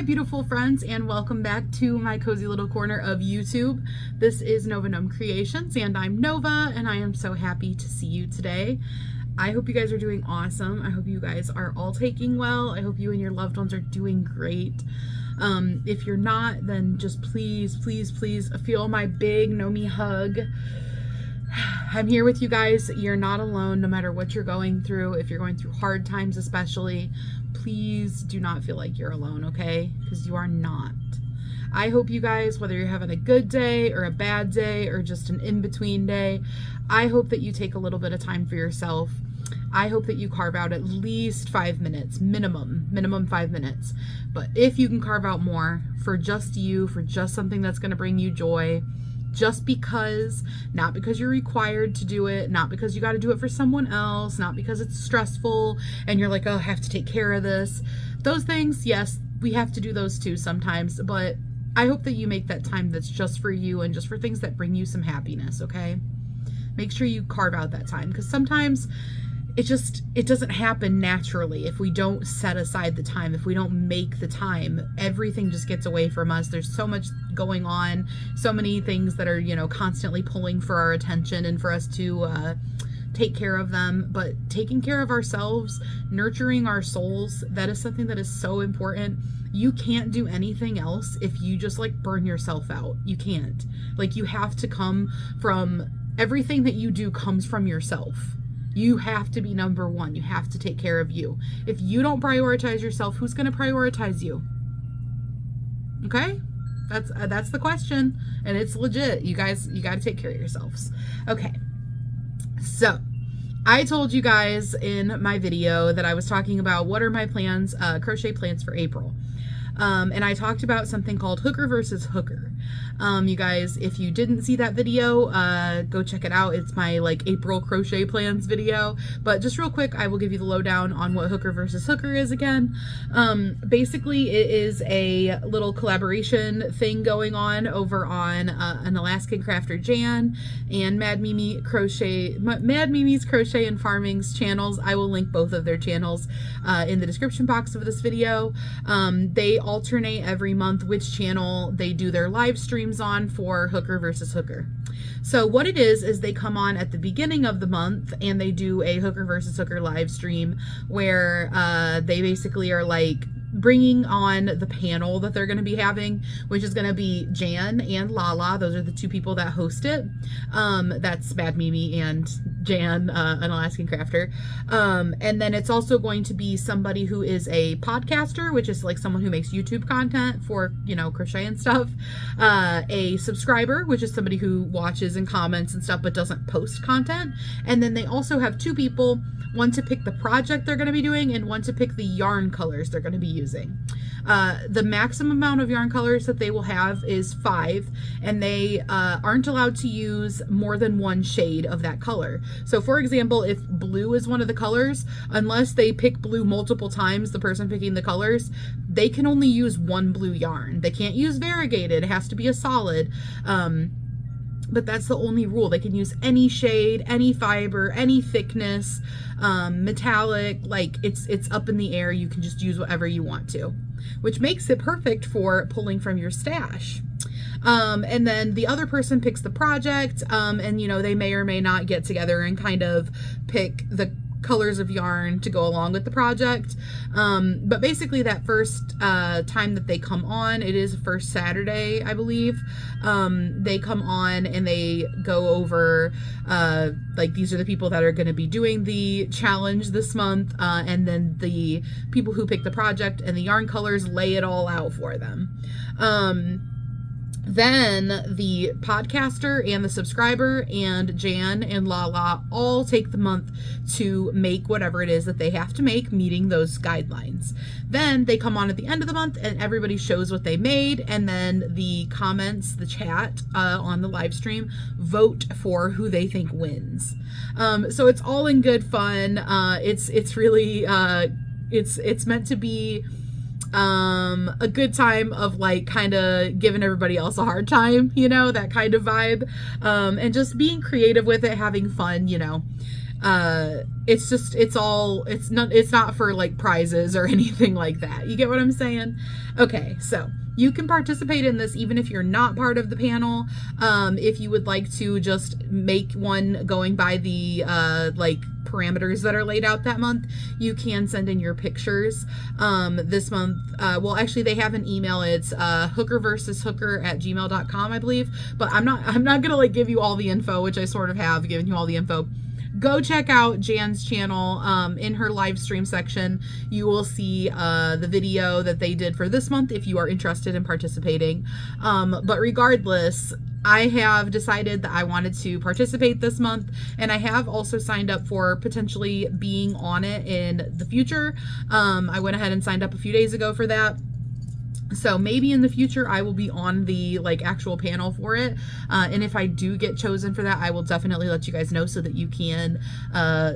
beautiful friends, and welcome back to my cozy little corner of YouTube. This is Nova Gnome Creations, and I'm Nova, and I am so happy to see you today. I hope you guys are doing awesome. I hope you guys are all taking well. I hope you and your loved ones are doing great. If you're not, then just please feel my big Gnomey hug. I'm here with you guys. You're not alone, no matter what you're going through. If you're going through hard times especially, please do not feel like you're alone, okay? Because you are not. I hope you guys, whether you're having a good day or a bad day or just an in-between day, I hope that you take a little bit of time for yourself. I hope that you carve out at least 5 minutes, minimum 5 minutes. But if you can carve out more for just you, for just something that's going to bring you joy, just because, not because you're required to do it, not because you got to do it for someone else, not because it's stressful and you're like, oh, I have to take care of this. Those things, yes, we have to do those too sometimes, but I hope that you make that time that's just for you and just for things that bring you some happiness, okay? Make sure you carve out that time, because sometimes it doesn't happen naturally if we don't set aside the time, if we don't make the time. Everything just gets away from us. There's so much going on, so many things that are, constantly pulling for our attention and for us to take care of them. But taking care of ourselves, nurturing our souls, that is something that is so important. You can't do anything else if you just burn yourself out. You can't. You have to come from, everything that you do comes from yourself. You have to be number one. You have to take care of you. If you don't prioritize yourself, who's going to prioritize you? Okay? That's the question, and it's legit. You got to take care of yourselves. Okay. So, I told you guys in my video that I was talking about what are my plans, crochet plans for April. And I talked about something called Hooker versus Hooker. You guys, if you didn't see that video, go check it out. It's my April crochet plans video. But just real quick, I will give you the lowdown on what Hooker versus Hooker is again. Basically, it is a little collaboration thing going on over on an Alaskan crafter Jan and Mad Mimi's Crochet and Farming's channels. I will link both of their channels in the description box of this video. They alternate every month which channel they do their live streams on for Hooker versus Hooker. So what it is they come on at the beginning of the month and they do a Hooker versus Hooker live stream where they basically are bringing on the panel that they're going to be having, which is going to be Jan and Lala. Those are the two people that host it. That's Mad Mimi and Jan, an Alaskan crafter. And then it's also going to be somebody who is a podcaster, which is someone who makes YouTube content for, crochet and stuff. A subscriber, which is somebody who watches and comments and stuff, but doesn't post content. And then they also have two people, one to pick the project they're going to be doing and one to pick the yarn colors they're going to be using. The maximum amount of yarn colors that they will have is 5, and they aren't allowed to use more than one shade of that color. So for example, if blue is one of the colors, unless they pick blue multiple times, the person picking the colors, they can only use one blue yarn. They can't use variegated. It has to be a solid. But that's the only rule. They can use any shade, any fiber, any thickness, metallic, it's up in the air. You can just use whatever you want to, which makes it perfect for pulling from your stash. And then the other person picks the project, and they may or may not get together and kind of pick the colors of yarn to go along with the project. But basically that first time that they come on, it is first Saturday, I believe. They come on and they go over these are the people that are going to be doing the challenge this month, and then the people who pick the project and the yarn colors lay it all out for them. Then the podcaster and the subscriber and Jan and Lala all take the month to make whatever it is that they have to make, meeting those guidelines. Then they come on at the end of the month and everybody shows what they made, and then the comments, the chat on the live stream vote for who they think wins. So it's all in good fun. It's really it's meant to be a good time of kind of giving everybody else a hard time, that kind of vibe, and just being creative with it, having fun, It's not for like prizes or anything like that. You get what I'm saying? Okay, so you can participate in this even if you're not part of the panel. If you would like to just make one going by the like parameters that are laid out that month, you can send in your pictures. This month, well, actually they have an email. It's hookerversushooker@gmail.com, I believe, but I'm not gonna like give you all the info, which I sort of have given you all the info. Go check out Jan's channel. In her live stream section, you will see the video that they did for this month if you are interested in participating. But regardless, I have decided that I wanted to participate this month, and I have also signed up for potentially being on it in the future. I went ahead and signed up a few days ago for that. So maybe in the future I will be on the like actual panel for it. And if I do get chosen for that, I will definitely let you guys know so that you can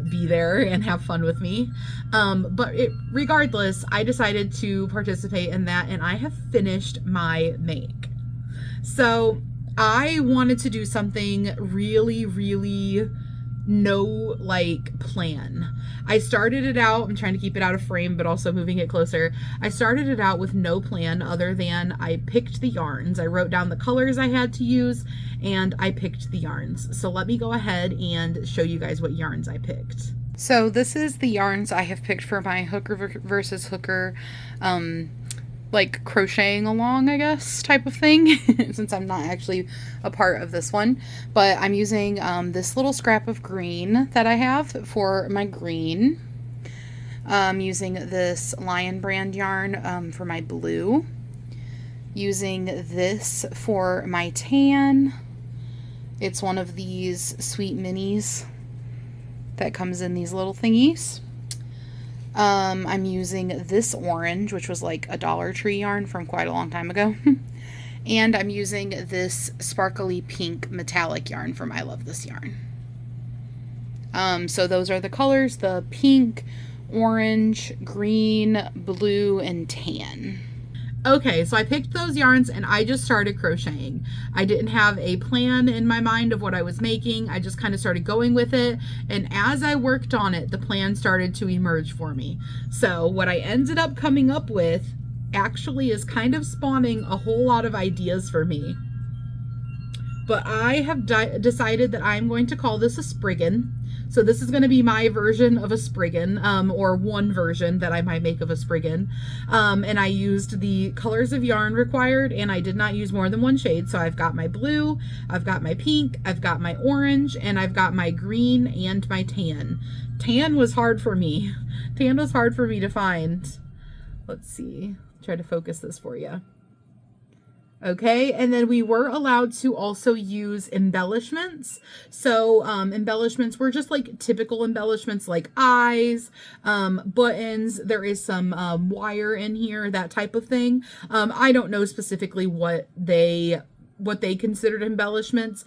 be there and have fun with me. Regardless, I decided to participate in that, and I have finished my make. So I wanted to do something really, really no like plan. I started it out, I'm trying to keep it out of frame but also moving it closer. I started it out with no plan other than I picked the yarns. I wrote down the colors I had to use and I picked the yarns. So let me go ahead and show you guys what yarns I picked. So this is the yarns I have picked for my Hooker versus Hooker like crocheting along, I guess, type of thing, since I'm not actually a part of this one. But I'm using this little scrap of green that I have for my green. I'm using this Lion brand yarn for my blue. Using this for my tan. It's one of these sweet minis that comes in these little thingies. I'm using this orange, which was like a Dollar Tree yarn from quite a long time ago. And I'm using this sparkly pink metallic yarn from I Love This Yarn. So those are the colors: the pink, orange, green, blue, and tan. Okay, so I picked those yarns and I just started crocheting. I didn't have a plan in my mind of what I was making. I just kind of started going with it. And as I worked on it, the plan started to emerge for me. So what I ended up coming up with actually is kind of spawning a whole lot of ideas for me. But I have decided that I'm going to call this a Spriggan. So this is going to be my version of a Spriggan, or one version that I might make of a Spriggan. And I used the colors of yarn required, and I did not use more than one shade. So I've got my blue, I've got my pink, I've got my orange, and I've got my green and my tan. Tan was hard for me. Tan was hard for me to find. Let's see. Try to focus this for you. Okay, and then we were allowed to also use embellishments. So embellishments were just like typical embellishments like eyes, buttons. There is some wire in here, that type of thing. I don't know specifically what they considered embellishments.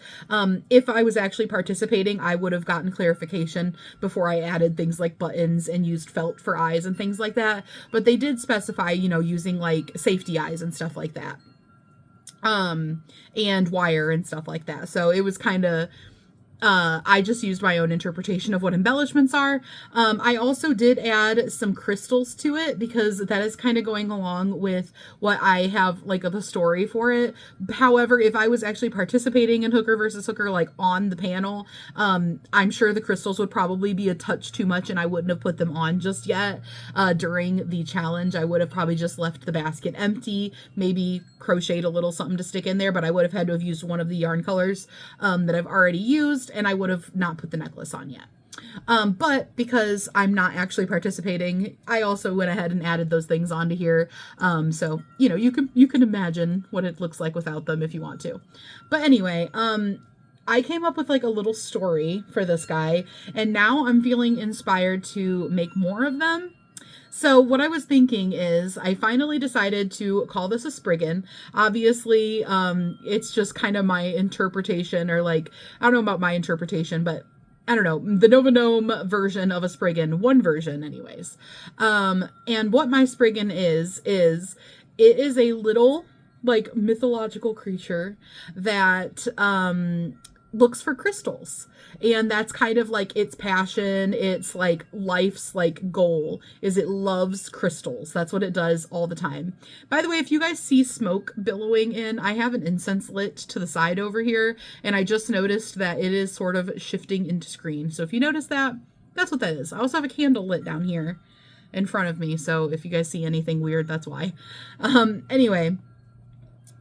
If I was actually participating, I would have gotten clarification before I added things like buttons and used felt for eyes and things like that. But they did specify, you know, using like safety eyes and stuff like that. And wire and stuff like that. So it was kind of, I just used my own interpretation of what embellishments are. I also did add some crystals to it because that is kind of going along with what I have like the story for it. However, if I was actually participating in Hooker versus Hooker, like on the panel, I'm sure the crystals would probably be a touch too much and I wouldn't have put them on just yet. During the challenge, I would have probably just left the basket empty, maybe crocheted a little something to stick in there, but I would have had to have used one of the yarn colors that I've already used, and I would have not put the necklace on yet. But because I'm not actually participating, I also went ahead and added those things onto here. So, you know, you can imagine what it looks like without them if you want to. But anyway, I came up with like a little story for this guy, and now I'm feeling inspired to make more of them. So what I was thinking is I finally decided to call this a Spriggan. Obviously, it's just kind of my interpretation, or like, I don't know about my interpretation, but I don't know, the Nova Gnome version of a Spriggan, one version anyways. And what my Spriggan is it is a little like mythological creature that looks for crystals, and that's kind of like its passion. It's like life's like goal is it loves crystals. That's what it does all the time. By the way, if you guys see smoke billowing in, I have an incense lit to the side over here, and I just noticed that it is sort of shifting into screen. So if you notice that, that's what that is. I also have a candle lit down here in front of me, so if you guys see anything weird, that's why. Anyway,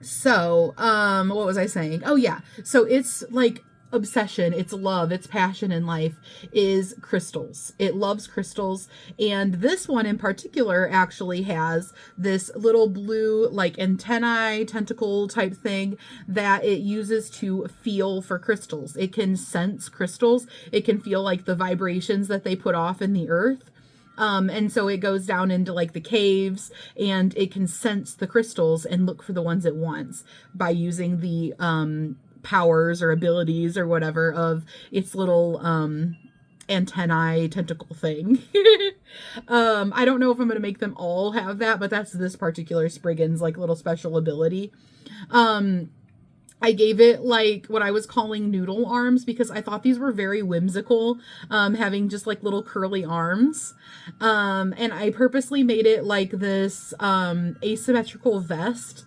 so, what was I saying? Oh yeah. So it's like obsession, it's love, its passion in life is crystals. It loves crystals. And this one in particular actually has this little blue, like antennae, tentacle type thing that it uses to feel for crystals. It can sense crystals. It can feel like the vibrations that they put off in the earth. And so it goes down into like the caves, and it can sense the crystals and look for the ones it wants by using the powers or abilities or whatever of its little antennae tentacle thing. I don't know if I'm going to make them all have that, but that's this particular Spriggans like little special ability. I gave it like what I was calling noodle arms because I thought these were very whimsical, having just like little curly arms. And I purposely made it like this asymmetrical vest.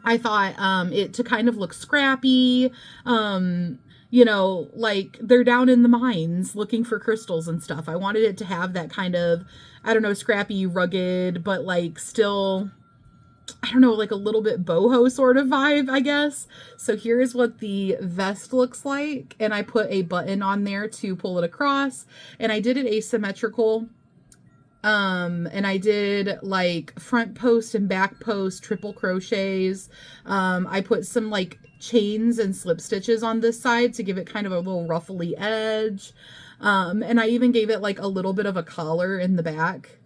I thought it to kind of look scrappy, you know, like they're down in the mines looking for crystals and stuff. I wanted it to have that kind of, I don't know, scrappy, rugged, but like still, I don't know, like a little bit boho sort of vibe, I guess. So here's what the vest looks like. And I put a button on there to pull it across. And I did it asymmetrical. And I did like front post and back post triple crochets. I put some like chains and slip stitches on this side to give it kind of a little ruffly edge. And I even gave it like a little bit of a collar in the back.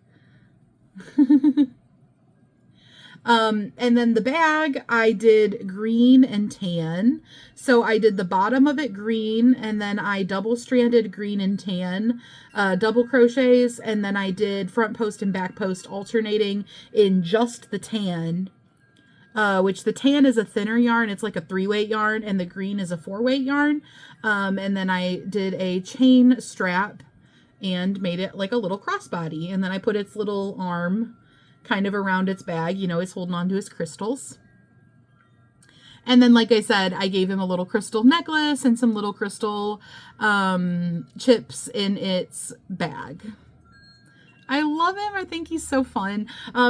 And then the bag, I did green and tan. So I did the bottom of it green, and then I double stranded green and tan, double crochets. And then I did front post and back post alternating in just the tan, which the tan is a thinner yarn. It's like a 3-weight yarn, and the green is a 4-weight yarn. And then I did a chain strap and made it like a little crossbody. And then I put its little arm kind of around its bag, you know, it's holding on to his crystals. And then, like I said, I gave him a little crystal necklace and some little crystal chips in its bag. I love him. I think he's so fun.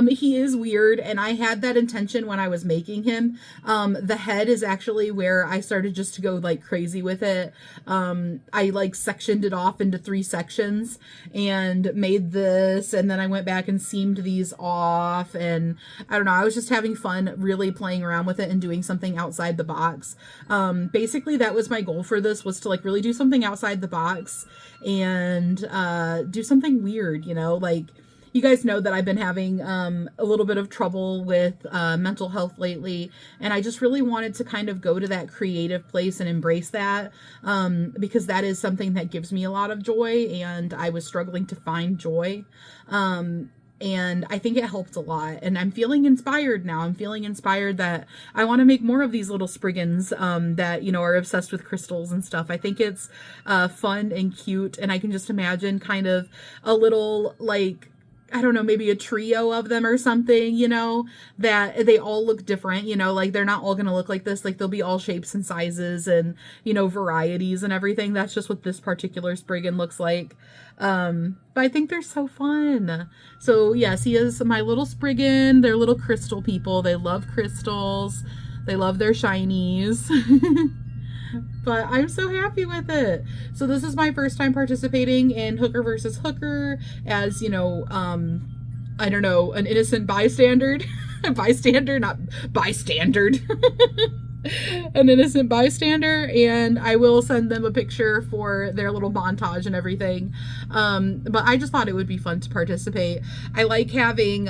He is weird, and I had that intention when I was making him. The head is actually where I started just to go like crazy with it. I like sectioned it off into 3 sections and made this, and then I went back and seamed these off, and I don't know, I was just having fun really playing around with it and doing something outside the box. Basically that was my goal for this, was to like really do something outside the box and do something weird, you know. Like, you guys know that I've been having a little bit of trouble with mental health lately, and I just really wanted to kind of go to that creative place and embrace that, because that is something that gives me a lot of joy, and I was struggling to find joy. And I think it helped a lot, and I'm feeling inspired now. I'm feeling inspired that I want to make more of these little Spriggans that, you know, are obsessed with crystals and stuff. I think it's fun and cute, and I can just imagine kind of a little, like, I don't know, maybe a trio of them or something, you know, that they all look different, you know, like they're not all going to look like this. Like, they'll be all shapes and sizes and, you know, varieties and everything. That's just what this particular Spriggan looks like. But I think they're so fun. So yes, he is my little Spriggan. They're little crystal people. They love crystals. They love their shinies. But I'm so happy with it. So this is my first time participating in Hooker versus Hooker as, you know, I don't know, an innocent bystander. Bystander, not bystander. An innocent bystander. And I will send them a picture for their little montage and everything. But I just thought it would be fun to participate. I like having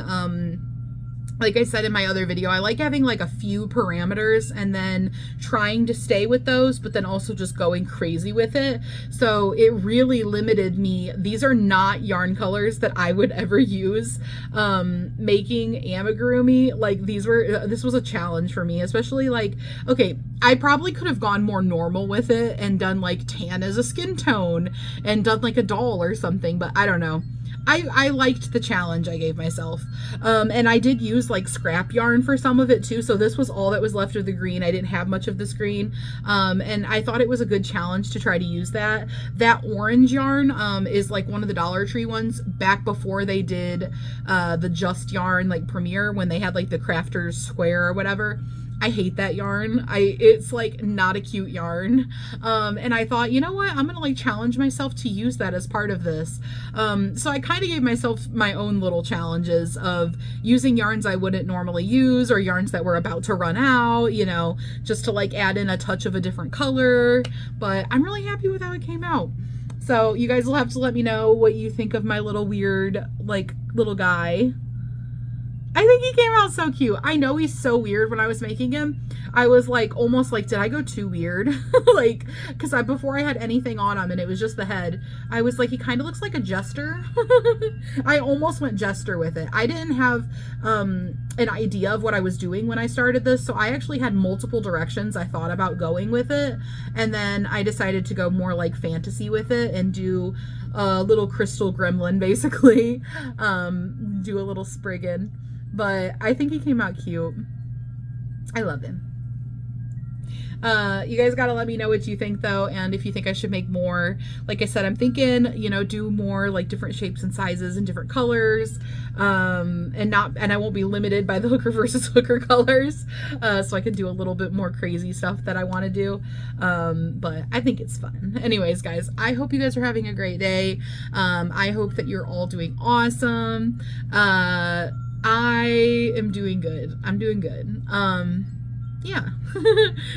like I said in my other video, I like having like a few parameters and then trying to stay with those, but then also just going crazy with it. So it really limited me. These are not yarn colors that I would ever use making amigurumi. Like this was a challenge for me, especially like, okay, I probably could have gone more normal with it and done like tan as a skin tone and done like a doll or something, but I don't know. I liked the challenge I gave myself. And I did use like scrap yarn for some of it too. So this was all that was left of the green. I didn't have much of this green. And I thought it was a good challenge to try to use that. That orange yarn is like one of the Dollar Tree ones back before they did the Just Yarn like premiere, when they had like the Crafters Square or whatever. I hate that yarn. It's like not a cute yarn. And I thought, you know what? I'm gonna like challenge myself to use that as part of this. So I kind of gave myself my own little challenges of using yarns I wouldn't normally use, or yarns that were about to run out, you know, just to like add in a touch of a different color. But I'm really happy with how it came out. So you guys will have to let me know what you think of my little weird, like, little guy. I think he came out so cute. I know he's so weird. When I was making him, I was like, almost like, did I go too weird? Like, because before I had anything on him and it was just the head, I was like, he kind of looks like a jester. I almost went jester with it. I didn't have an idea of what I was doing when I started this, so I actually had multiple directions I thought about going with it, and then I decided to go more like fantasy with it and do a little crystal gremlin, basically. Do a little Spriggan. But I think he came out cute. I love him. You guys gotta let me know what you think though, and if you think I should make more. Like I said, I'm thinking, you know, do more like different shapes and sizes and different colors, and I won't be limited by the hooker versus hooker colors, so I can do a little bit more crazy stuff that I want to do. But I think it's fun. Anyways, guys, I hope you guys are having a great day. I hope that you're all doing awesome. I am doing good. I'm doing good. Yeah.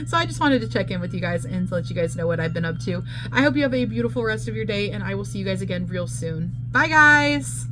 So I just wanted to check in with you guys and to let you guys know what I've been up to. I hope you have a beautiful rest of your day, and I will see you guys again real soon. Bye, guys.